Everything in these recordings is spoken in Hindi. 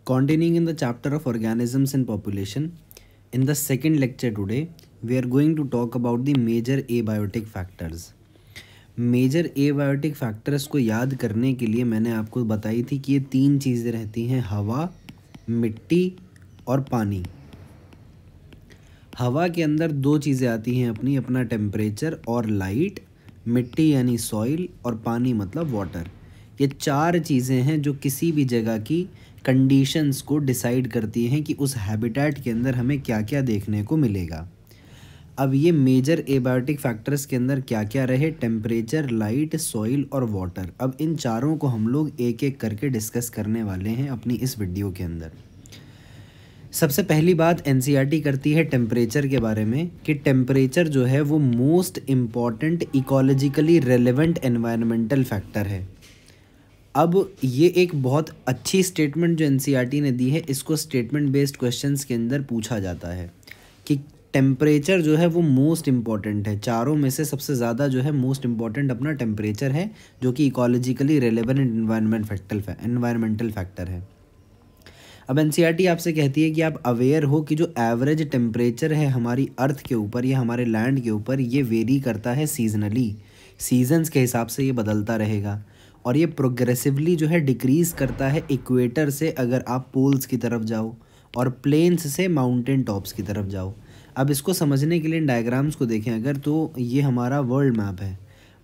Continuing in the chapter of organisms and population, in the second lecture today, we are going to talk about the major abiotic factors. Major abiotic factors को याद करने के लिए मैंने आपको बताई थी कि ये तीन चीज़ें रहती हैं, हवा, मिट्टी और पानी। हवा के अंदर दो चीज़ें आती हैं अपना टेम्परेचर और लाइट, मिट्टी यानी सॉइल और पानी मतलब वाटर। ये चार चीज़ें हैं जो किसी भी जगह की कंडीशंस को डिसाइड करती हैं कि उस हैबिटेट के अंदर हमें क्या क्या देखने को मिलेगा। अब ये मेजर एबायोटिक फैक्टर्स के अंदर क्या क्या रहे, टेम्परेचर, लाइट, सॉइल और वाटर। अब इन चारों को हम लोग एक एक करके डिस्कस करने वाले हैं अपनी इस वीडियो के अंदर। सबसे पहली बात एनसीईआरटी करती है टेम्परेचर के बारे में कि टेम्परेचर जो है वो most important ecologically relevant environmental factor है। अब ये एक बहुत अच्छी स्टेटमेंट जो एनसीईआरटी ने दी है, इसको स्टेटमेंट बेस्ड क्वेश्चंस के अंदर पूछा जाता है कि टेम्परेचर जो है वो मोस्ट इम्पॉर्टेंट है। चारों में से सबसे ज़्यादा जो है मोस्ट इम्पॉर्टेंट अपना टेम्परेचर है, जो कि इकोलॉजिकली रेलेवेंट एनवायरमेंटल फैक्टर है। अब एनसीईआरटी आपसे कहती है कि आप अवेयर हो कि जो एवरेज टेम्परेचर है हमारी अर्थ के ऊपर या हमारे लैंड के ऊपर, ये वेरी करता है सीजनली, सीजन्स के हिसाब से ये बदलता रहेगा और ये प्रोग्रेसिवली जो है डिक्रीज़ करता है इक्वेटर से अगर आप पोल्स की तरफ जाओ और प्लेन्स से माउंटेन टॉप्स की तरफ जाओ। अब इसको समझने के लिए इन डायग्राम्स को देखें अगर, तो ये हमारा वर्ल्ड मैप है।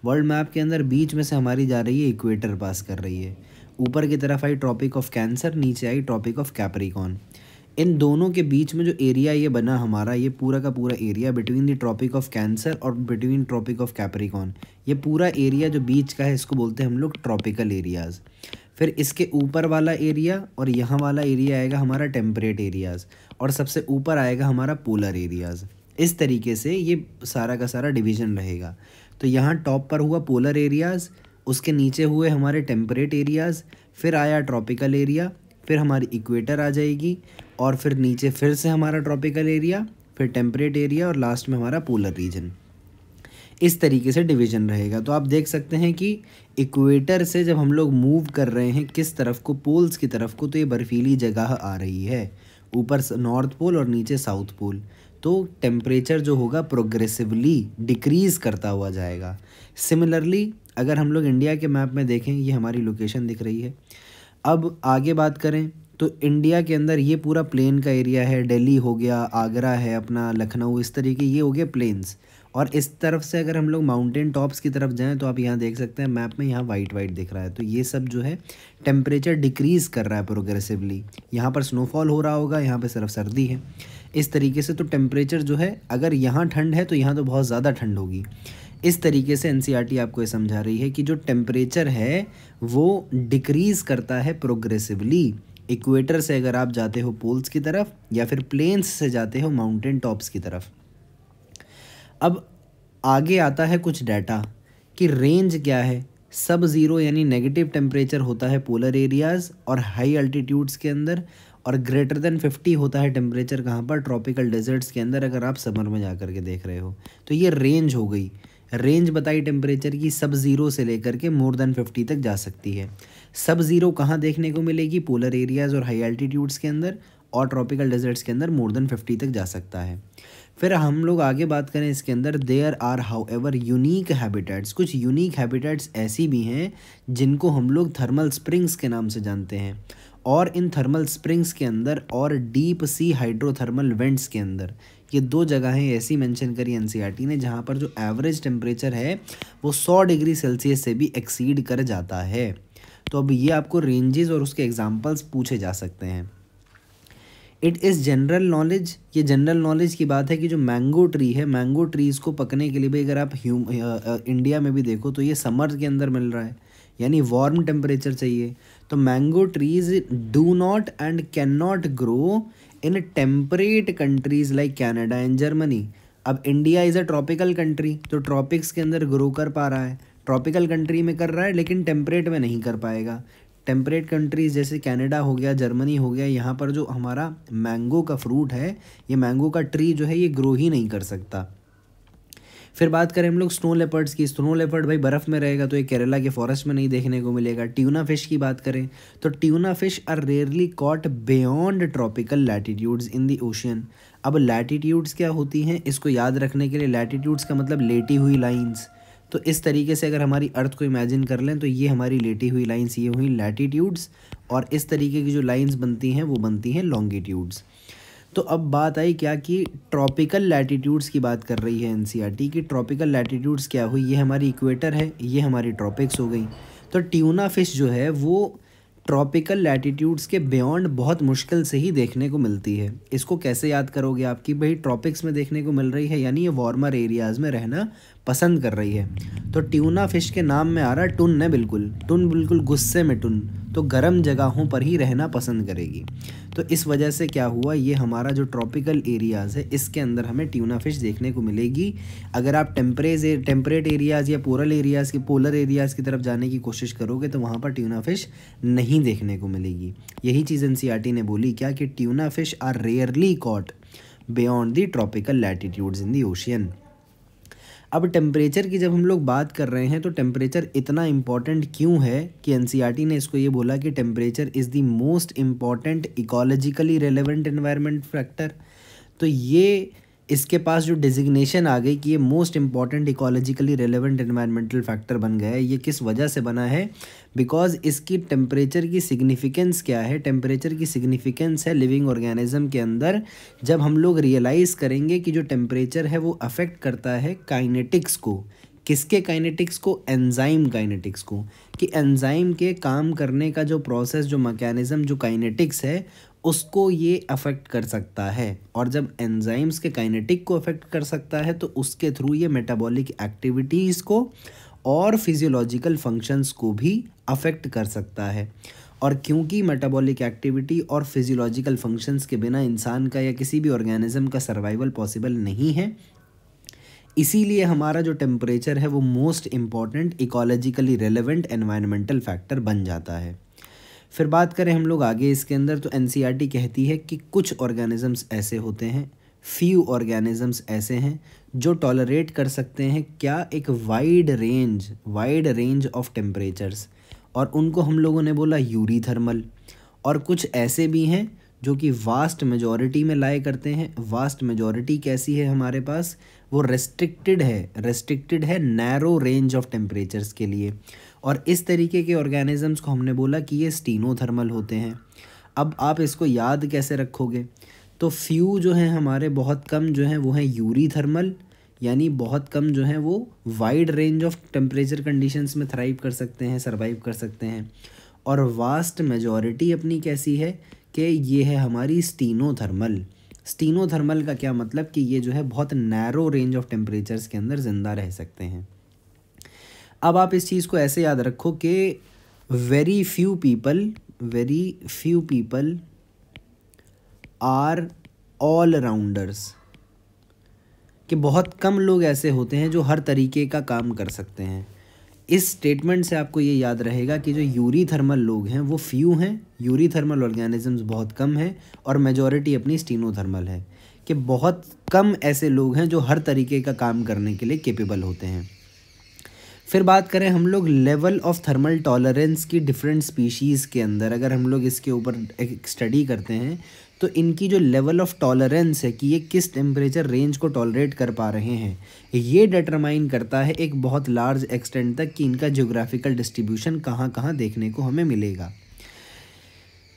वर्ल्ड मैप के अंदर बीच में से हमारी जा रही है इक्वेटर पास कर रही है। ऊपर की तरफ आई ट्रॉपिक ऑफ कैंसर, नीचे आई ट्रॉपिक ऑफ कैप्रिकॉर्न। इन दोनों के बीच में जो एरिया ये बना हमारा, ये पूरा का पूरा area between the tropic of Cancer और बिटवीन ट्रॉपिक ऑफ कैप्रिकॉर्न, ये पूरा एरिया जो बीच का है इसको बोलते हैं हम लोग ट्रॉपिकल एरियाज़। फिर इसके ऊपर वाला एरिया और यहाँ वाला एरिया आएगा हमारा टेम्परेट एरियाज़ और सबसे ऊपर आएगा हमारा पोलर एरियाज़। इस तरीके से ये सारा का सारा डिवीज़न रहेगा। तो यहाँ टॉप पर हुआ पोलर एरियाज़, उसके नीचे हुए हमारे टेम्परेट एरियाज़, फिर आया ट्रॉपिकल एरिया, फिर हमारी इक्वेटर आ जाएगी और फिर नीचे फिर से हमारा ट्रॉपिकल एरिया, फिर टेम्परेट एरिया और लास्ट में हमारा पोलर रीजन। इस तरीके से डिवीज़न रहेगा। तो आप देख सकते हैं कि इक्वेटर से जब हम लोग मूव कर रहे हैं किस तरफ को, पोल्स की तरफ को, तो ये बर्फीली जगह आ रही है, ऊपर नॉर्थ पोल और नीचे साउथ पोल। तो टेम्परेचर जो होगा प्रोग्रेसिवली डिक्रीज़ करता हुआ जाएगा। सिमिलरली अगर हम लोग इंडिया के मैप में देखें, ये हमारी लोकेशन दिख रही है। अब आगे बात करें तो इंडिया के अंदर ये पूरा प्लेन का एरिया है, दिल्ली हो गया, आगरा है अपना, लखनऊ, इस तरीके ये हो गए प्लेन्स। और इस तरफ से अगर हम लोग माउंटेन टॉप्स की तरफ जाएं तो आप यहाँ देख सकते हैं मैप में, यहाँ वाइट वाइट दिख रहा है। तो ये सब जो है टेम्परेचर डिक्रीज़ कर रहा है प्रोग्रेसिवली। यहाँ पर स्नोफॉल हो रहा होगा, यहाँ पे सिर्फ सर्दी है। इस तरीके से तो टेम्परेचर जो है, अगर यहाँ ठंड है तो यहाँ तो बहुत ज़्यादा ठंड होगी। इस तरीके से एनसीईआरटी आपको ये समझा रही है कि जो टेम्परेचर है वो डिक्रीज़ करता है प्रोग्रेसिवली। इक्वेटर से अगर आप जाते हो पोल्स की तरफ या फिर प्लेन्स से जाते हो माउंटेन टॉप्स की तरफ। अब आगे आता है कुछ डाटा कि रेंज क्या है। सब ज़ीरो यानी नेगेटिव टेम्परेचर होता है पोलर एरियाज़ और हाई अल्टीट्यूड्स के अंदर, और ग्रेटर देन 50 होता है टेम्परेचर कहाँ पर, ट्रॉपिकल डेजर्ट्स के अंदर अगर आप समर में जा कर के देख रहे हो। तो ये रेंज हो गई, रेंज बताई टेम्परेचर की, सब ज़ीरो से लेकर के मोर देन 50 तक जा सकती है। सब ज़ीरो कहाँ देखने को मिलेगी, पोलर एरियाज़ और हाई एल्टीट्यूड्स के अंदर, और ट्रॉपिकल डेजर्ट्स के अंदर मोर देन 50 तक जा सकता है। फिर हम लोग आगे बात करें इसके अंदर, there are however unique habitats. कुछ यूनिक हैबिटेट्स ऐसी भी हैं जिनको हम लोग थर्मल स्प्रिंग्स के नाम से जानते हैं, और इन थर्मल स्प्रिंग्स के अंदर और डीप सी हाइड्रोथर्मल वेंट्स के अंदर ये दो जगहें ऐसी मेंशन करी एनसीईआरटी ने जहाँ पर जो एवरेज टेम्परेचर है वो 100 डिग्री सेल्सियस से भी एक्सीड कर जाता है। तो अब ये आपको रेंजेस और उसके एग्जांपल्स पूछे जा सकते हैं। इट इज़ जनरल नॉलेज, ये जनरल नॉलेज की बात है कि जो मैंगो ट्री है, मैंगो ट्रीज़ को पकने के लिए भी अगर आप इंडिया में भी देखो तो ये समर के अंदर मिल रहा है, यानी वार्म टेम्परेचर चाहिए। तो mango trees do not and can not grow in temperate countries like Canada and Germany. अब India is a tropical country, तो ट्रॉपिक्स के अंदर ग्रो कर पा रहा है, ट्रॉपिकल कंट्री में कर रहा है, लेकिन टेम्परेट में नहीं कर पाएगा। टेम्परेट कंट्रीज़ जैसे कनाडा हो गया, जर्मनी हो गया, यहाँ पर जो हमारा मैंगो का फ्रूट है, ये मैंगो का ट्री जो है ये ग्रो ही नहीं कर सकता। फिर बात करें हम लोग स्नो लेपर्ड्स की, स्नो लेपर्ड भाई बर्फ़ में रहेगा तो ये केरला के फॉरेस्ट में नहीं देखने को मिलेगा। ट्यूना फिश की बात करें तो tuna fish are rarely caught beyond tropical latitudes in the ocean. अब लैटिट्यूड्स क्या होती हैं, इसको याद रखने के लिए, लैटिट्यूड्स का मतलब लेटी हुई लाइंस। तो इस तरीके से अगर हमारी अर्थ को इमेजिन कर लें तो ये हमारी लेटी हुई लाइंस, ये हुई लैटिट्यूड्स, और इस तरीके की जो लाइंस बनती हैं वो बनती हैं लॉन्गिट्यूड्स। तो अब बात आई क्या कि ट्रॉपिकल लैटिट्यूड्स की बात कर रही है एनसीईआरटी की। ट्रॉपिकल लैटिट्यूड्स क्या हुई, ये हमारी इक्वेटर है, ये हमारी ट्रॉपिक्स हो गई। तो ट्यूना फिश जो है वो ट्रॉपिकल लैटिट्यूड्स के बियॉन्ड बहुत मुश्किल से ही देखने को मिलती है। इसको कैसे याद करोगे आप कि भाई ट्रॉपिक्स में देखने को मिल रही है, यानी ये वार्मर एरियाज़ में रहना पसंद कर रही है। तो ट्यूना फिश के नाम में आ रहा टुन है, बिल्कुल टुन, बिल्कुल गुस्से में टुन, तो गर्म जगहों पर ही रहना पसंद करेगी। तो इस वजह से क्या हुआ, ये हमारा जो ट्रॉपिकल एरियाज़ है इसके अंदर हमें ट्यूना फिश देखने को मिलेगी। अगर आप टेम्परेट एरियाज़ या पोलर एरियाज़ की तरफ जाने की कोशिश करोगे तो वहाँ पर ट्यूना फिश नहीं देखने को मिलेगी। यही चीज़ एनसीईआरटी ने बोली क्या कि tuna fish are rarely caught beyond the tropical latitudes in the ocean. अब टेम्परेचर की जब हम लोग बात कर रहे हैं तो टेम्परेचर इतना इम्पॉर्टेंट क्यों है कि एनसीईआरटी ने इसको ये बोला कि temperature is the most important ecologically relevant environment factor. तो ये इसके पास जो डिजिग्नेशन आ गई कि ये most important ecologically relevant environmental factor बन गया है, ये किस वजह से बना है, बिकॉज इसकी टेम्परेचर की सिग्निफिकेंस क्या है। टेम्परेचर की सिग्निफिकेंस है लिविंग ऑर्गेनिज्म के अंदर, जब हम लोग रियलाइज़ करेंगे कि जो टेम्परेचर है वो अफेक्ट करता है काइनेटिक्स को। किसके काइनेटिक्स को, एंजाइम काइनेटिक्स को, कि एंजाइम के काम करने का जो प्रोसेस, जो मैकेनिज़्म, जो काइनेटिक्स है उसको ये अफेक्ट कर सकता है। और जब एंजाइम्स के काइनेटिक को अफेक्ट कर सकता है तो उसके थ्रू ये मेटाबॉलिक एक्टिविटीज़ को और फिजियोलॉजिकल फंक्शंस को भी अफेक्ट कर सकता है। और क्योंकि मेटाबॉलिक एक्टिविटी और फिजियोलॉजिकल फंक्शंस के बिना इंसान का या किसी भी ऑर्गेनिज्म का सर्वाइवल पॉसिबल नहीं है, इसीलिए हमारा जो टेम्परेचर है वो most important ecologically relevant environmental factor बन जाता है। फिर बात करें हम लोग आगे इसके अंदर तो एनसीईआरटी कहती है कि कुछ ऑर्गेनिजम्स ऐसे होते हैं, फ्यू ऑर्गेनिजम्स ऐसे हैं जो टॉलरेट कर सकते हैं क्या, एक वाइड रेंज ऑफ टेम्परेचर्स, और उनको हम लोगों ने बोला यूरीथर्मल। और कुछ ऐसे भी हैं जो कि वास्ट मेजॉरिटी में लाए करते हैं। वास्ट मेजॉरिटी कैसी है हमारे पास, वो रेस्ट्रिक्टेड है नैरो रेंज ऑफ टेम्परेचर्स के लिए। और इस तरीके के ऑर्गेनिजम्स को हमने बोला कि ये स्टीनोथर्मल होते हैं। अब आप इसको याद कैसे रखोगे, तो फ्यू जो हैं हमारे बहुत कम जो हैं वो हैं यूरीथर्मल, यानी बहुत कम जो हैं वो wide range of temperature conditions में थ्राइव कर सकते हैं, सर्वाइव कर सकते हैं। और वास्ट मेजॉरिटी अपनी कैसी है कि ये है हमारी स्टीनोथर्मल। स्टीनोथर्मल का क्या मतलब कि ये जो है बहुत नैरो रेंज ऑफ टेम्परेचर्स के अंदर ज़िंदा रह सकते हैं। अब आप इस चीज़ को ऐसे याद रखो कि very few people are all rounders, कि बहुत कम लोग ऐसे होते हैं जो हर तरीके का काम कर सकते हैं। इस स्टेटमेंट से आपको ये याद रहेगा कि जो यूरीथर्मल लोग हैं वो फ्यू हैं, यूरीथर्मल ऑर्गेनिजम्स बहुत कम हैं, और मेजॉरिटी अपनी स्टीनोथर्मल है, कि बहुत कम ऐसे लोग हैं जो हर तरीके का काम करने के लिए केपेबल होते हैं। फिर बात करें हम लोग लेवल ऑफ थर्मल टॉलरेंस की डिफरेंट स्पीशीज़ के अंदर, अगर हम लोग इसके ऊपर एक स्टडी करते हैं तो इनकी जो लेवल ऑफ टॉलरेंस है कि ये किस टेम्परेचर रेंज को टॉलरेट कर पा रहे हैं, ये डिटरमाइन करता है एक बहुत लार्ज एक्सटेंट तक कि इनका ज्योग्राफिकल डिस्ट्रीब्यूशन कहाँ कहाँ देखने को हमें मिलेगा।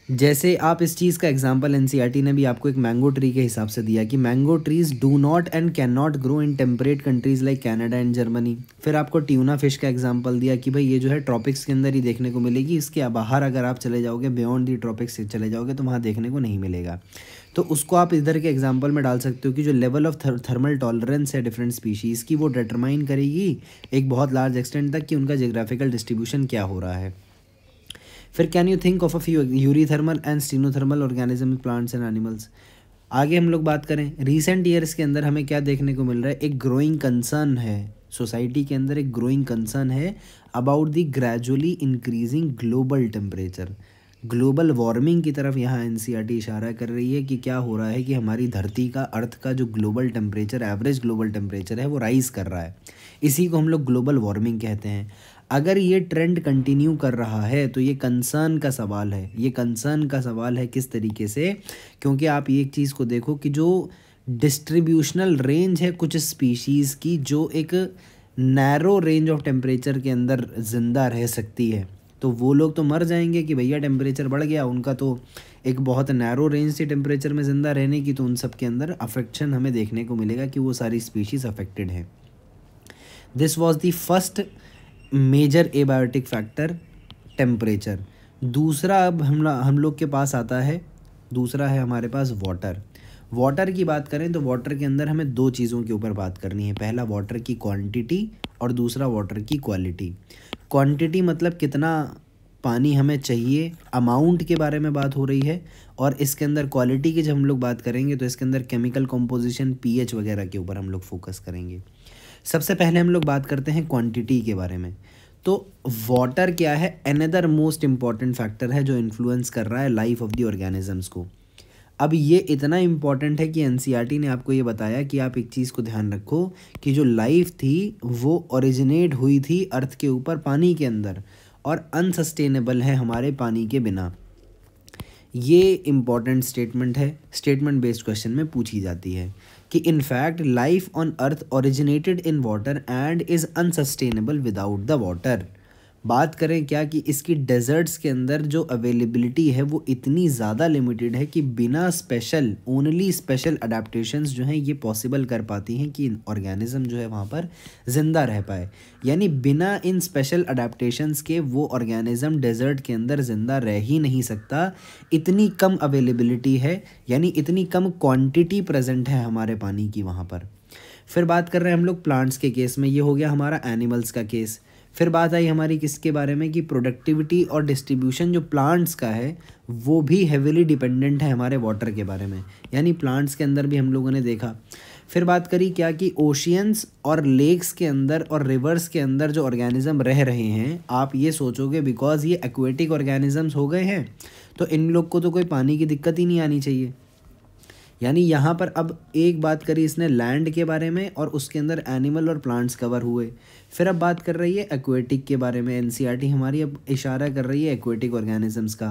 जैसे आप इस चीज़ का एग्जांपल एनसीईआरटी ने भी आपको एक मैंगो ट्री के हिसाब से दिया कि mango trees do not and can not grow in temperate countries like Canada and Germany. फिर आपको ट्यूना फिश का एग्जांपल दिया कि भाई ये जो है ट्रॉपिक्स के अंदर ही देखने को मिलेगी, इसके बाहर अगर आप चले जाओगे, बियॉन्ड दी ट्रॉपिक्स से चले जाओगे तो वहाँ देखने को नहीं मिलेगा। तो उसको आप इधर के एग्जाम्पल में डाल सकते हो कि जो लेवल ऑफ थर्मल टॉलरेंस है डिफरेंट स्पीशीज़ की, वो डिटरमाइन करेगी एक बहुत लार्ज एक्सटेंट तक कि उनका जियोग्राफिकल डिस्ट्रीब्यूशन क्या हो रहा है। फिर can you think of a few eurythermal and stenothermal organism, plants and animals. आगे हम लोग बात करें रीसेंट ईयर्स के अंदर हमें क्या देखने को मिल रहा है, एक ग्रोइंग कंसर्न है सोसाइटी के अंदर, एक ग्रोइंग कंसर्न है about the gradually increasing global temperature. Global warming की तरफ यहाँ एनसीईआरटी इशारा कर रही है कि क्या हो रहा है कि हमारी धरती का, अर्थ का जो global temperature, average global temperature है वो राइज़ कर रहा है। इसी को हम लोग ग्लोबल वार्मिंग कहते हैं। अगर ये ट्रेंड कंटिन्यू कर रहा है तो ये कंसर्न का सवाल है। ये कंसर्न का सवाल है किस तरीके से, क्योंकि आप ये एक चीज़ को देखो कि जो डिस्ट्रीब्यूशनल रेंज है कुछ स्पीशीज़ की, जो एक नैरो रेंज ऑफ टेम्परेचर के अंदर ज़िंदा रह सकती है, तो वो लोग तो मर जाएंगे कि भैया टेम्परेचर बढ़ गया। उनका तो एक बहुत नैरो रेंज थी टेम्परेचर में ज़िंदा रहने की, तो उन सब के अंदर अफेक्शन हमें देखने को मिलेगा कि वो सारी स्पीशीज़ अफेक्टेड हैं। This was the first major abiotic factor, temperature. दूसरा अब हम लोग के पास आता है, दूसरा है हमारे पास वाटर। वाटर की बात करें तो वाटर के अंदर हमें दो चीज़ों के ऊपर बात करनी है। पहला वाटर की क्वांटिटी और दूसरा वाटर की क्वालिटी। क्वांटिटी मतलब कितना पानी हमें चाहिए, अमाउंट के बारे में बात हो रही है। और इसके अंदर क्वालिटी की जब हम लोग बात करेंगे तो इसके अंदर केमिकल कंपोजिशन, पीएच वगैरह के ऊपर हम लोग फोकस करेंगे। सबसे पहले हम लोग बात करते हैं क्वांटिटी के बारे में। तो वाटर क्या है, अनदर मोस्ट इम्पॉर्टेंट फैक्टर है जो इन्फ्लुएंस कर रहा है लाइफ ऑफ द ऑर्गेनिजम्स को। अब ये इतना इम्पॉर्टेंट है कि एनसीईआरटी ने आपको ये बताया कि आप एक चीज़ को ध्यान रखो कि जो लाइफ थी वो ओरिजिनेट हुई थी अर्थ के ऊपर, पानी के अंदर, और अनसस्टेनेबल है हमारे पानी के बिना। ये इम्पॉर्टेंट स्टेटमेंट है, स्टेटमेंट बेस्ड क्वेश्चन में पूछी जाती है कि in fact life on earth originated in water and is unsustainable without the water. बात करें क्या कि इसकी डेजर्ट्स के अंदर जो अवेलेबिलिटी है वो इतनी ज़्यादा लिमिटेड है कि बिना स्पेशल, ओनली स्पेशल अडेप्टेशंस जो हैं ये पॉसिबल कर पाती हैं कि ऑर्गेनिज्म जो है वहाँ पर ज़िंदा रह पाए। यानी बिना इन स्पेशल अडेप्टेशंस के वो ऑर्गेनिज्म डेजर्ट के अंदर ज़िंदा रह ही नहीं सकता। इतनी कम अवेलेबिलिटी है, यानी इतनी कम क्वांटिटी प्रेजेंट है हमारे पानी की वहाँ पर। फिर बात कर रहे हैं हम लोग प्लांट्स के केस में, ये हो गया हमारा एनिमल्स का केस। फिर बात आई हमारी किसके बारे में कि प्रोडक्टिविटी और डिस्ट्रीब्यूशन जो प्लांट्स का है वो भी हेविली डिपेंडेंट है हमारे वाटर के बारे में, यानी प्लांट्स के अंदर भी हम लोगों ने देखा। फिर बात करी क्या कि ओशियंस और लेक्स के अंदर और रिवर्स के अंदर जो ऑर्गेनिज्म रह रहे हैं, आप ये सोचोगे बिकॉज ये एक्वेटिक ऑर्गेनिजम्स हो गए हैं तो इन लोग को तो कोई पानी की दिक्कत ही नहीं आनी चाहिए। यानी यहाँ पर अब एक बात करी इसने लैंड के बारे में और उसके अंदर एनिमल और प्लांट्स कवर हुए। फिर अब बात कर रही है एक्वेटिक के बारे में, एनसीईआरटी हमारी अब इशारा कर रही है एक्वेटिक ऑर्गेनिजम्स का।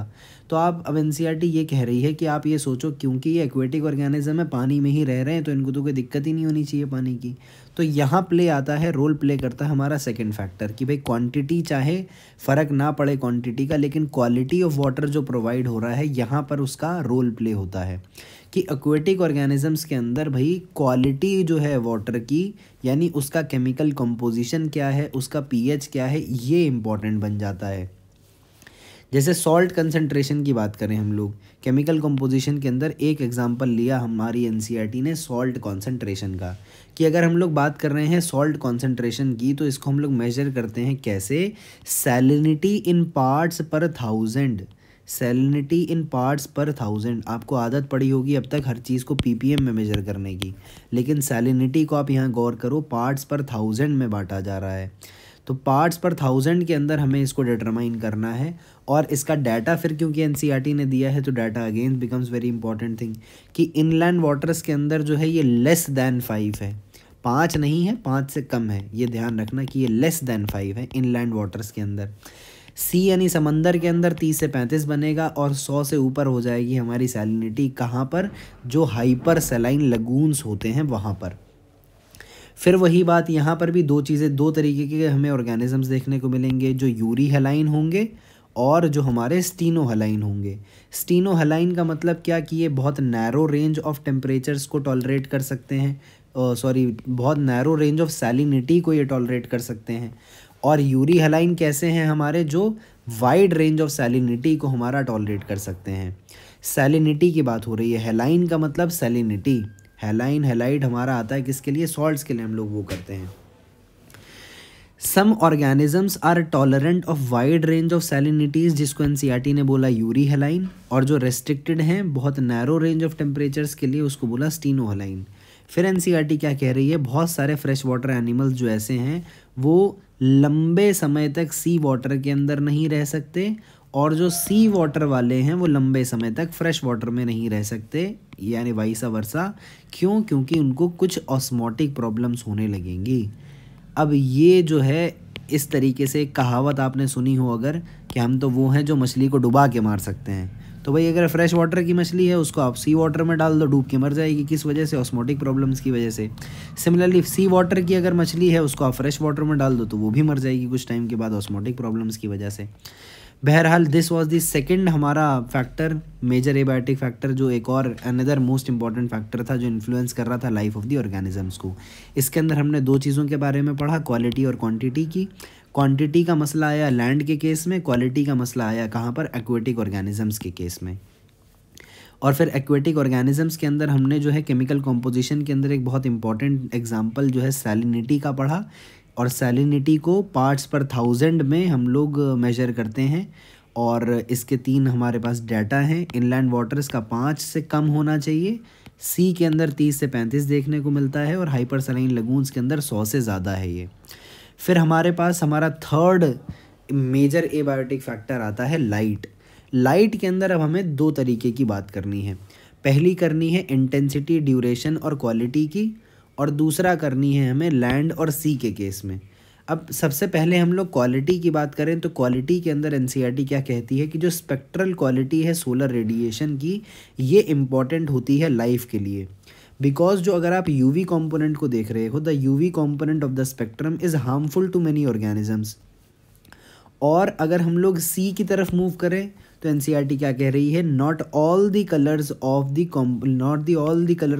तो आप अब एनसीईआरटी ये कह रही है कि आप ये सोचो क्योंकि ये एक्वेटिक ऑर्गेनिज्म है, पानी में ही रह रहे हैं, तो इनको तो कोई दिक्कत ही नहीं होनी चाहिए पानी की। तो यहाँ प्ले आता है, रोल प्ले करता है हमारा सेकेंड फैक्टर कि भाई क्वान्टिटी चाहे फ़र्क ना पड़े क्वान्टिटी का, लेकिन क्वालिटी ऑफ वाटर जो प्रोवाइड हो रहा है यहाँ पर उसका रोल प्ले होता है कि एक्वेटिक ऑर्गेनिजम्स के अंदर भाई क्वालिटी जो है वाटर की, यानी उसका केमिकल कंपोजिशन क्या है, उसका पीएच क्या है, ये इम्पॉर्टेंट बन जाता है। जैसे सॉल्ट कंसंट्रेशन की बात करें हम लोग, केमिकल कंपोजिशन के अंदर एक एग्जांपल लिया हमारी एनसीईआरटी ने सॉल्ट कंसंट्रेशन का, कि अगर हम लोग बात कर रहे हैं सॉल्ट कंसंट्रेशन की तो इसको हम लोग मेजर करते हैं कैसे, सैलिनिटी इन पार्ट्स पर थाउजेंड। सैलिनिटी इन पार्ट्स पर थाउजेंड, आपको आदत पड़ी होगी अब तक हर चीज़ को पीपीएम में मेजर करने की, लेकिन सैलिनिटी को आप यहाँ गौर करो, पार्ट्स पर थाउजेंड में बांटा जा रहा है। तो पार्ट्स पर थाउजेंड के अंदर हमें इसको डिटरमाइन करना है। और इसका डाटा फिर क्योंकि एनसीईआरटी ने दिया है तो data again becomes very important thing कि इनलैंड वाटर्स के अंदर जो है ये लेस दैन 5 है, 5 नहीं है, 5 से कम है, ये ध्यान रखना कि ये लेस दैन 5 है इनलैंड वाटर्स के अंदर। सी यानी समंदर के अंदर 30 से 35 बनेगा और 100 से ऊपर हो जाएगी हमारी सैलिनिटी। कहाँ पर, जो हाइपर सैलाइन लगून्स होते हैं वहाँ पर। फिर वही बात यहाँ पर भी दो चीज़ें, दो तरीके के हमें ऑर्गेनिजम्स देखने को मिलेंगे, जो यूरी हेलाइन होंगे और जो हमारे स्टीनो हेलाइन होंगे। स्टीनो हेलाइन का मतलब क्या कि ये बहुत नैरो रेंज ऑफ टेम्परेचर्स को टॉलरेट कर सकते हैं, बहुत नैरो रेंज ऑफ सैलिनिटी को ये टॉलरेट कर सकते हैं। और यूरी हेलाइन कैसे हैं हमारे, जो वाइड रेंज ऑफ सैलिनिटी को हमारा टॉलरेट कर सकते हैं। सैलिनिटी की बात हो रही है, हेलाइन का मतलब सैलिनिटी, हेलाइन हेलाइड हमारा आता है किसके लिए, सॉल्ट्स के लिए हम लोग वो करते हैं। Some organisms are tolerant of wide range of salinities, जिसको एनसीईआरटी ने बोला यूरी हेलाइन, और जो रेस्ट्रिक्टेड हैं बहुत नैरो रेंज ऑफ टेम्परेचर्स के लिए उसको बोला स्टीनो हेलाइन। फिर एनसीईआरटी क्या कह रही है, बहुत सारे फ्रेश वाटर एनिमल्स जो ऐसे हैं वो लंबे समय तक सी वाटर के अंदर नहीं रह सकते और जो सी वाटर वाले हैं वो लंबे समय तक फ्रेश वाटर में नहीं रह सकते, यानी वाइसा वर्सा। क्यों? क्योंकि उनको कुछ ऑस्मोटिक प्रॉब्लम्स होने लगेंगी। अब ये जो है इस तरीके से एक कहावत आपने सुनी हो अगर, कि हम तो वो हैं जो मछली को डुबा के मार सकते हैं। तो भाई अगर फ्रेश वाटर की मछली है उसको आप सी वाटर में डाल दो, डूब के मर जाएगी। किस वजह से? ऑस्मोटिक प्रॉब्लम्स की वजह से। सिमिलरली सी वाटर की अगर मछली है उसको आप फ्रेश वाटर में डाल दो तो वो भी मर जाएगी कुछ टाइम के बाद ऑस्मोटिक प्रॉब्लम्स की वजह से। बहरहाल दिस वाज द सेकंड हमारा फैक्टर, मेजर एबायोटिक फैक्टर, जो एक और अनदर मोस्ट इंपॉर्टेंट फैक्टर था जो इन्फ्लुएंस कर रहा था लाइफ ऑफ द ऑर्गेनिजम्स को। इसके अंदर हमने दो चीज़ों के बारे में पढ़ा, क्वालिटी और क्वांटिटी की। क्वांटिटी का मसला आया लैंड के केस में, क्वालिटी का मसला आया कहाँ पर? एक्वेटिक ऑर्गेनिजम्स के केस में। और फिर एक्वेटिक ऑर्गेनिजम्स के अंदर हमने जो है केमिकल कॉम्पोजिशन के अंदर एक बहुत इंपॉर्टेंट एग्जांपल जो है सैलिनिटी का पढ़ा। और सैलिनिटी को पार्ट्स पर 1000 में हम लोग मेजर करते हैं। और इसके 3 हमारे पास डाटा हैं। इनलैंड वाटर्स का 5 से कम होना चाहिए, सी के अंदर 30 से 35 देखने को मिलता है, और हाइपर सलाइन लगून्स के अंदर 100 से ज़्यादा है ये। फिर हमारे पास हमारा थर्ड मेजर एबायोटिक फैक्टर आता है लाइट। लाइट के अंदर अब हमें 2 तरीके की बात करनी है। पहली करनी है इंटेंसिटी, ड्यूरेशन और क्वालिटी की, और दूसरा करनी है हमें लैंड और सी के केस में। अब सबसे पहले हम लोग क्वालिटी की बात करें तो क्वालिटी के अंदर एनसीईआरटी क्या कहती है कि जो स्पेक्ट्रल क्वालिटी है सोलर रेडिएशन की, ये इम्पॉर्टेंट होती है लाइफ के लिए। बिकॉज जो अगर आप यूवी कंपोनेंट को देख रहे हो, the UV component of the spectrum is harmful to many organisms. और अगर हम लोग सी की तरफ मूव करें तो एनसीईआरटी क्या कह रही है? Not all the colour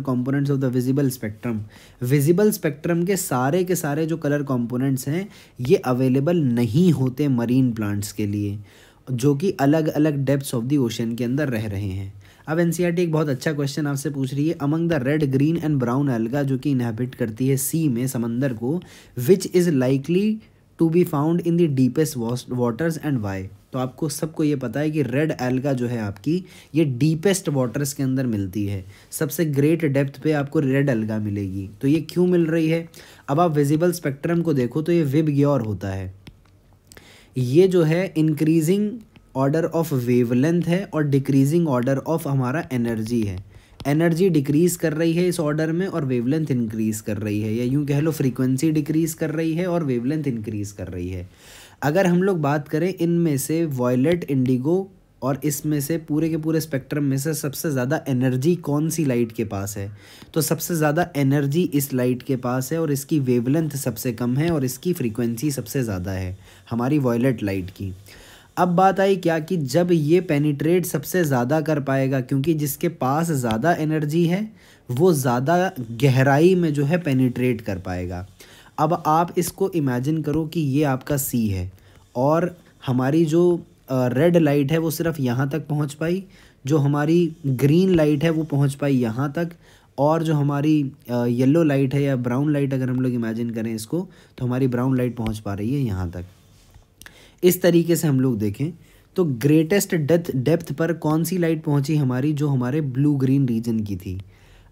components of the visible spectrum. Visible spectrum के सारे जो कलर कंपोनेंट्स हैं ये अवेलेबल नहीं होते मरीन प्लांट्स के लिए, जो कि अलग अलग डेप्थ्स ऑफ द ओशन के अंदर रह रहे हैं। अब एनसीईआरटी एक बहुत अच्छा क्वेश्चन आपसे पूछ रही है, among the red, green and brown alga जो कि इनहैबिट करती है सी में, समंदर को, which is likely to be found in the deepest waters and why. तो आपको सबको ये पता है कि रेड एल्गा जो है आपकी, ये डीपेस्ट वाटर्स के अंदर मिलती है। सबसे ग्रेट डेप्थ पे आपको रेड एल्गा मिलेगी। तो ये क्यों मिल रही है? अब आप विजिबल स्पेक्ट्रम को देखो तो ये विबग्योर होता है। ये जो है इंक्रीजिंग ऑर्डर ऑफ वेवलेंथ है और डिक्रीजिंग ऑर्डर ऑफ हमारा एनर्जी है। एनर्जी डिक्रीज़ कर रही है इस ऑर्डर में और वेवलेंथ इंक्रीज़ कर रही है, या यूँ कह लो फ्रीक्वेंसी डिक्रीज़ कर रही है और वेवलेंथ इंक्रीज़ कर रही है। अगर हम लोग बात करें इनमें से वॉयलेट, इंडिगो और इसमें से पूरे के पूरे स्पेक्ट्रम में से सबसे ज़्यादा एनर्जी कौन सी लाइट के पास है, तो सबसे ज़्यादा एनर्जी इस लाइट के पास है और इसकी वेवलेंथ सबसे कम है और इसकी फ्रीक्वेंसी सबसे ज़्यादा है, हमारी वॉयलेट लाइट की। अब बात आई क्या कि जब ये पेनिट्रेट सबसे ज़्यादा कर पाएगा, क्योंकि जिसके पास ज़्यादा एनर्जी है वो ज़्यादा गहराई में जो है पेनिट्रेट कर पाएगा। अब आप इसको इमेजिन करो कि ये आपका सी है और हमारी जो रेड लाइट है वो सिर्फ यहाँ तक पहुँच पाई, जो हमारी ग्रीन लाइट है वो पहुँच पाई यहाँ तक, और जो हमारी येलो लाइट है या ब्राउन लाइट अगर हम लोग इमेजिन करें इसको, तो हमारी ब्राउन लाइट पहुँच पा रही है यहाँ तक। इस तरीके से हम लोग देखें तो ग्रेटेस्ट डेप्थ पर कौन सी लाइट पहुंची हमारी? जो हमारे ब्लू ग्रीन रीजन की थी।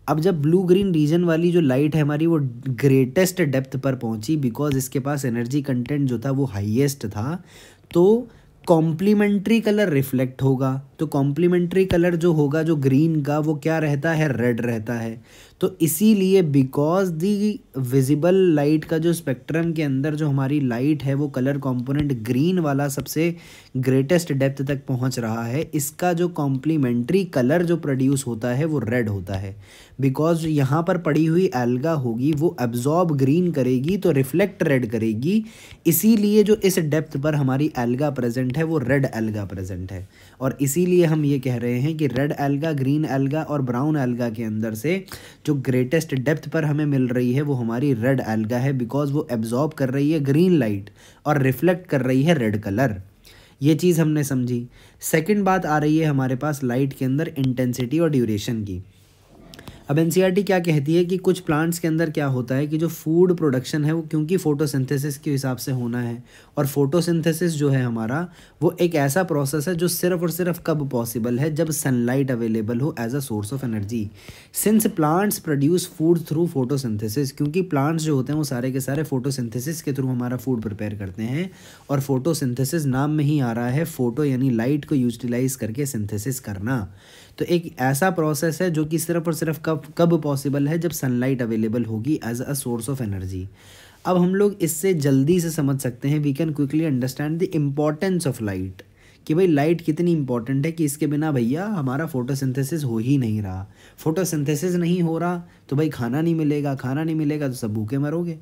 अब जब ब्लू ग्रीन रीजन वाली जो लाइट है हमारी वो ग्रेटेस्ट डेप्थ पर पहुंची, बिकॉज इसके पास एनर्जी कंटेंट जो था वो हाईएस्ट था, तो कॉम्प्लीमेंट्री कलर रिफ्लेक्ट होगा। तो कॉम्प्लीमेंट्री कलर जो होगा जो ग्रीन का, वो क्या रहता है? रेड रहता है। तो इसीलिए बिकॉज दी विजिबल लाइट का जो स्पेक्ट्रम के अंदर जो हमारी लाइट है वो कलर कंपोनेंट ग्रीन वाला सबसे ग्रेटेस्ट डेप्थ तक पहुंच रहा है, इसका जो कॉम्प्लीमेंट्री कलर जो प्रोड्यूस होता है वो रेड होता है। बिकॉज यहाँ पर पड़ी हुई एल्गा होगी वो एब्जॉर्ब ग्रीन करेगी तो रिफ्लेक्ट रेड करेगी, इसीलिए जो इस डेप्थ पर हमारी एल्गा प्रेजेंट है वो रेड एल्गा प्रेजेंट है। और इसीलिए हम ये कह रहे हैं कि रेड एल्गा, ग्रीन एल्गा और ब्राउन एल्गा के अंदर से जो ग्रेटेस्ट डेप्थ पर हमें मिल रही है वो हमारी रेड एल्गा है, बिकॉज वो एब्जॉर्ब कर रही है ग्रीन लाइट और रिफ्लेक्ट कर रही है रेड कलर। ये चीज़ हमने समझी। सेकंड बात आ रही है हमारे पास लाइट के अंदर इंटेंसिटी और ड्यूरेशन की। अब एनसीईआरटी क्या कहती है कि कुछ प्लांट्स के अंदर क्या होता है कि जो फूड प्रोडक्शन है वो क्योंकि फोटोसिंथेसिस के हिसाब से होना है, और फोटोसिंथेसिस जो है हमारा वो एक ऐसा प्रोसेस है जो सिर्फ और सिर्फ कब पॉसिबल है, जब सनलाइट अवेलेबल हो as a source of energy. Since plants produce food through photosynthesis, क्योंकि प्लांट्स जो होते हैं वो सारे के सारे फोटोसिंथेसिस के थ्रू हमारा फूड प्रिपेयर करते हैं, और फोटोसिंथेसिस नाम में ही आ रहा है, फोटो यानी लाइट को यूटिलाइज करके सिंथेसिस करना। तो एक ऐसा प्रोसेस है जो कि सिर्फ और सिर्फ कब कब पॉसिबल है, जब सनलाइट अवेलेबल होगी as a source of energy. अब हम लोग इससे जल्दी से समझ सकते हैं, we can quickly understand the importance of light, कि भाई लाइट कितनी इंपॉर्टेंट है, कि इसके बिना भैया हमारा फोटोसिंथेसिस हो ही नहीं रहा। फोटोसिंथेसिस नहीं हो रहा तो भाई खाना नहीं मिलेगा, खाना नहीं मिलेगा तो सब भूखे मरोगे।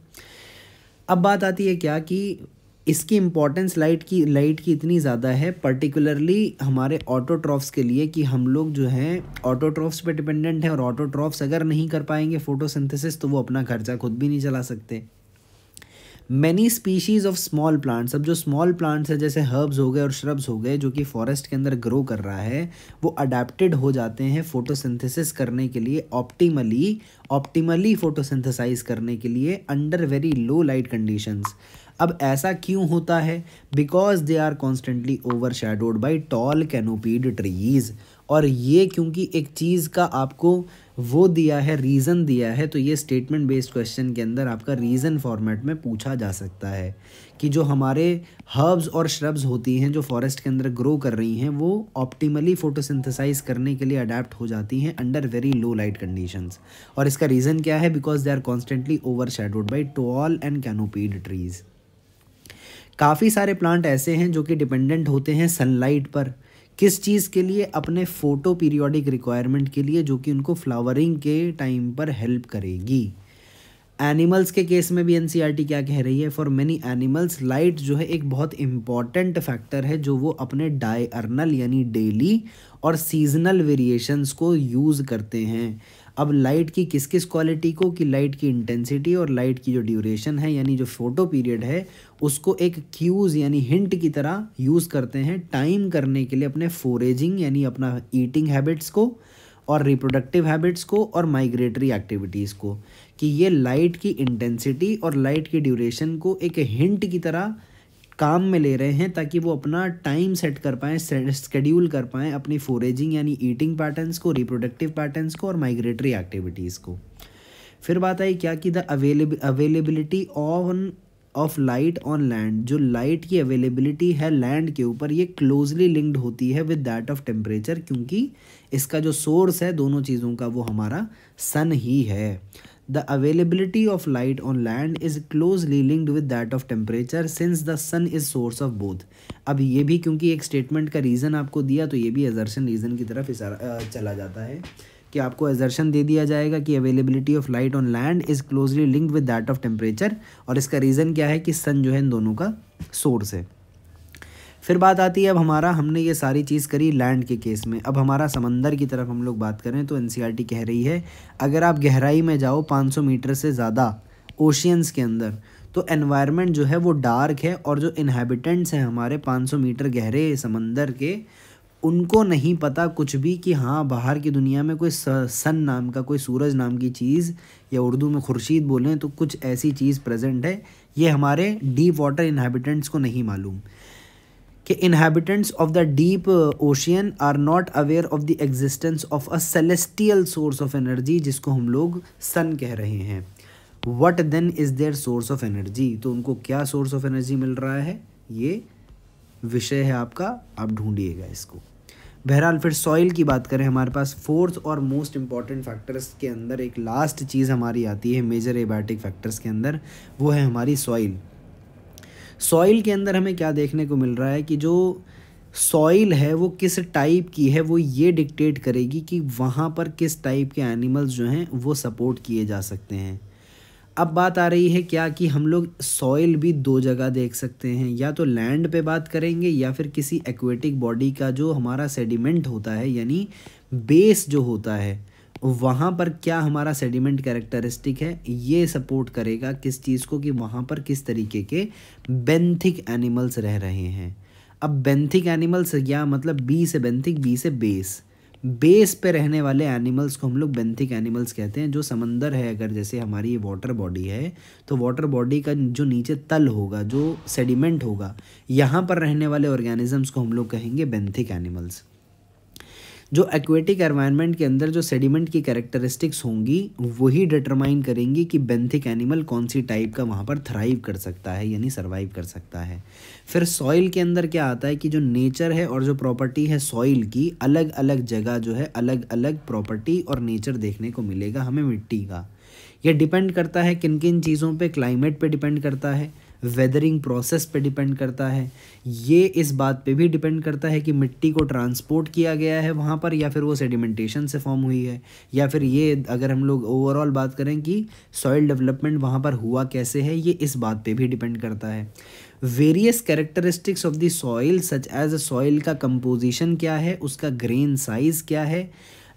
अब बात आती है क्या कि इसकी इम्पॉर्टेंस लाइट की इतनी ज़्यादा है पर्टिकुलरली हमारे ऑटोट्रॉफ्स के लिए, कि हम लोग जो हैं ऑटोट्रॉफ्स पे डिपेंडेंट है, और ऑटोट्रॉफ्स अगर नहीं कर पाएंगे फोटोसिंथेसिस तो वो अपना खर्चा खुद भी नहीं चला सकते। Many species of small plants, अब जो स्मॉल प्लांट्स है जैसे हर्ब्स हो गए और श्रब्स हो गए जो कि फॉरेस्ट के अंदर ग्रो कर रहा है, वो अडेप्टेड हो जाते हैं फोटोसिंथेसिस करने के लिए, ऑप्टिमली फोटोसिंथेसाइज करने के लिए under very low light conditions. अब ऐसा क्यों होता है? Because they are constantly over shadowed by tall canopied trees. और ये क्योंकि एक चीज़ का आपको वो दिया है, रीज़न दिया है, तो ये स्टेटमेंट बेस्ड क्वेश्चन के अंदर आपका रीज़न फॉर्मेट में पूछा जा सकता है कि जो हमारे हर्ब्स और श्रब्स होती हैं जो फॉरेस्ट के अंदर ग्रो कर रही हैं, वो ऑप्टिमली फोटोसिंथेसाइज करने के लिए अडेप्ट हो जाती हैं under very low light conditions. और इसका रीज़न क्या है? Because they are constantly over shadowed by tall and canopied trees. काफ़ी सारे प्लांट ऐसे हैं जो कि डिपेंडेंट होते हैं सनलाइट पर, किस चीज़ के लिए? अपने फोटो पीरियोडिक रिक्वायरमेंट के लिए, जो कि उनको फ्लावरिंग के टाइम पर हेल्प करेगी। एनिमल्स के केस में भी एनसीईआरटी क्या कह रही है? फॉर मेनी एनिमल्स लाइट जो है एक बहुत इंपॉर्टेंट फैक्टर है जो वो अपने डायअर्नल यानी डेली और सीजनल वेरिएशंस को यूज़ करते हैं। अब लाइट की किस किस क्वालिटी को, कि लाइट की इंटेंसिटी और लाइट की जो ड्यूरेशन है यानी जो फोटो पीरियड है उसको एक क्यूज़ यानी हिंट की तरह यूज़ करते हैं टाइम करने के लिए अपने फोरेजिंग यानी अपना ईटिंग हैबिट्स को, और रिप्रोडक्टिव हैबिट्स को, और माइग्रेटरी एक्टिविटीज़ को, कि ये लाइट की इंटेंसिटी और लाइट की ड्यूरेशन को एक हिंट की तरह काम में ले रहे हैं ताकि वो अपना टाइम सेट कर पाएँ, शेड्यूल कर पाएँ अपनी फोरेजिंग यानी ईटिंग पैटर्न्स को, रिप्रोडक्टिव पैटर्न्स को, और माइग्रेटरी एक्टिविटीज़ को। फिर बात आई क्या कि the availability of light on land, जो लाइट की अवेलेबिलिटी है लैंड के ऊपर ये क्लोजली लिंक्ड होती है विद दैट ऑफ टेम्परेचर, क्योंकि इसका जो सोर्स है दोनों चीज़ों का वो हमारा सन ही है। The availability of light on land is closely linked with that of temperature since the sun is source of both. अब ये भी क्योंकि एक स्टेटमेंट का रीज़न आपको दिया तो ये भी असर्शन रीज़न की तरफ चला जाता है कि आपको असर्शन दे दिया जाएगा कि availability of light on land is closely linked with that of temperature, और इसका रीज़न क्या है कि सन जो है इन दोनों का सोर्स है। फिर बात आती है, अब हमने ये सारी चीज़ करी लैंड के केस में, अब हमारा समंदर की तरफ हम लोग बात करें तो एनसीईआरटी कह रही है अगर आप गहराई में जाओ 500 मीटर से ज़्यादा ओशियंस के अंदर तो एनवायरनमेंट जो है वो डार्क है, और जो इन्हेबिटेंट्स हैं हमारे 500 मीटर गहरे समंदर के, उनको नहीं पता कुछ भी कि हाँ बाहर की दुनिया में कोई सन नाम का, कोई सूरज नाम की चीज़, या उर्दू में खुर्शीद बोलें तो कुछ ऐसी चीज़ प्रेजेंट है। ये हमारे डीप वाटर इन्हेबिटेंट्स को नहीं मालूम कि inhabitants of the deep ocean are not aware of the existence of a celestial source of energy, जिसको हम लोग सन कह रहे हैं। What then is their source of energy? तो उनको क्या सोर्स ऑफ एनर्जी मिल रहा है, ये विषय है आपका, आप ढूंढिएगा इसको। बहरहाल फिर सॉइल की बात करें, हमारे पास फोर्थ और मोस्ट इंपॉर्टेंट फैक्टर्स के अंदर एक लास्ट चीज़ हमारी आती है मेजर एबायोटिक फैक्टर्स के अंदर, वो है हमारी सॉइल। सॉइल के अंदर हमें क्या देखने को मिल रहा है कि जो सॉइल है वो किस टाइप की है, वो ये डिक्टेट करेगी कि वहाँ पर किस टाइप के एनिमल्स जो हैं वो सपोर्ट किए जा सकते हैं। अब बात आ रही है क्या कि हम लोग सॉइल भी दो जगह देख सकते हैं, या तो लैंड पे बात करेंगे या फिर किसी एक्वेटिक बॉडी का जो हमारा सेडिमेंट होता है यानी बेस जो होता है वहाँ पर क्या हमारा सेडिमेंट कैरेक्टरिस्टिक है, ये सपोर्ट करेगा किस चीज़ को, कि वहाँ पर किस तरीके के बेंथिक एनिमल्स रह रहे हैं। अब बेंथिक एनिमल्स क्या मतलब, बी से बेंथिक, बी से बेस। बेस पे रहने वाले एनिमल्स को हम लोग बेंथिक एनिमल्स कहते हैं। जो समंदर है, अगर जैसे हमारी ये वाटर बॉडी है, तो वाटर बॉडी का जो नीचे तल होगा, जो सेडिमेंट होगा, यहाँ पर रहने वाले ऑर्गेनिजम्स को हम लोग कहेंगे बेंथिक एनिमल्स। जो एक्वेटिक एनवायरनमेंट के अंदर जो सेडिमेंट की कैरेक्टरिस्टिक्स होंगी वही डिटरमाइन करेंगी कि बेंथिक एनिमल कौन सी टाइप का वहाँ पर थ्राइव कर सकता है, यानी सर्वाइव कर सकता है। फिर सॉइल के अंदर क्या आता है कि जो नेचर है और जो प्रॉपर्टी है सॉइल की, अलग अलग जगह जो है अलग अलग प्रॉपर्टी और नेचर देखने को मिलेगा हमें मिट्टी का। यह डिपेंड करता है किन किन चीज़ों पे, क्लाइमेट पे डिपेंड करता है, वेदरिंग प्रोसेस पे डिपेंड करता है, ये इस बात पे भी डिपेंड करता है कि मिट्टी को ट्रांसपोर्ट किया गया है वहाँ पर या फिर वो सेडिमेंटेशन से फॉर्म हुई है, या फिर ये अगर हम लोग ओवरऑल बात करें कि सॉइल डेवलपमेंट वहाँ पर हुआ कैसे है, ये इस बात पे भी डिपेंड करता है। Various characteristics of the soil such as soil का कंपोजिशन क्या है, उसका ग्रेन साइज़ क्या है,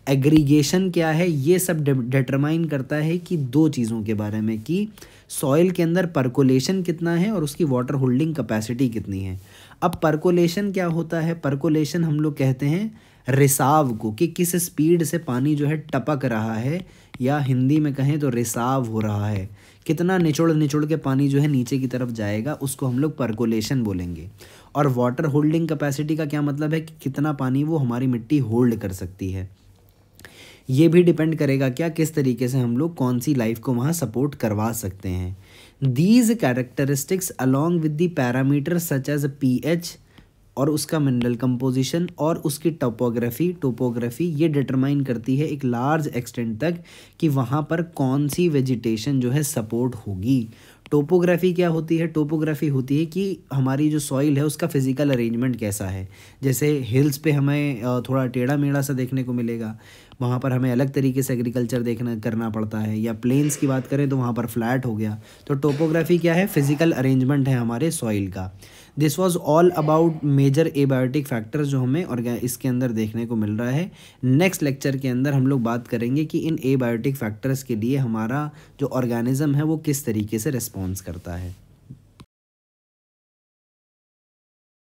एग्रीगेशन क्या है, ये सब डिटरमाइन करता है कि दो चीज़ों के बारे में, कि सॉइल के अंदर पर्कोलेशन कितना है और उसकी वाटर होल्डिंग कैपेसिटी कितनी है। अब पर्कोलेशन क्या होता है? पर्कोलेशन हम लोग कहते हैं रिसाव को, कि किस स्पीड से पानी जो है टपक रहा है, या हिंदी में कहें तो रिसाव हो रहा है, कितना निचोड़ निचोड़ के पानी जो है नीचे की तरफ जाएगा, उसको हम लोग पर्कोलेशन बोलेंगे। और वाटर होल्डिंग कैपेसिटी का क्या मतलब है कि कितना पानी वो हमारी मिट्टी होल्ड कर सकती है। ये भी डिपेंड करेगा क्या, किस तरीके से हम लोग कौन सी लाइफ को वहाँ सपोर्ट करवा सकते हैं। These characteristics along with the parameter such as pH और उसका मिनरल कंपोजिशन और उसकी टोपोग्राफी ये डिटरमाइन करती है एक लार्ज एक्सटेंट तक कि वहाँ पर कौन सी वेजिटेशन जो है सपोर्ट होगी। टोपोग्राफी क्या होती है? टोपोग्राफी होती है कि हमारी जो सॉइल है उसका फिजिकल अरेंजमेंट कैसा है। जैसे हिल्स पे हमें थोड़ा टेढ़ा मेढ़ा सा देखने को मिलेगा, वहाँ पर हमें अलग तरीके से एग्रीकल्चर करना पड़ता है, या प्लेन्स की बात करें तो वहाँ पर फ्लैट हो गया। तो टोपोग्राफी क्या है? फिजिकल अरेंजमेंट है हमारे सॉइल का। This was all about major abiotic factors जो हमें और इसके अंदर देखने को मिल रहा है। नेक्स्ट लेक्चर के अंदर हम लोग बात करेंगे कि इन एबायोटिक फैक्टर्स के लिए हमारा जो ऑर्गेनिज्म है वो किस तरीके से रिस्पॉन्स करता है।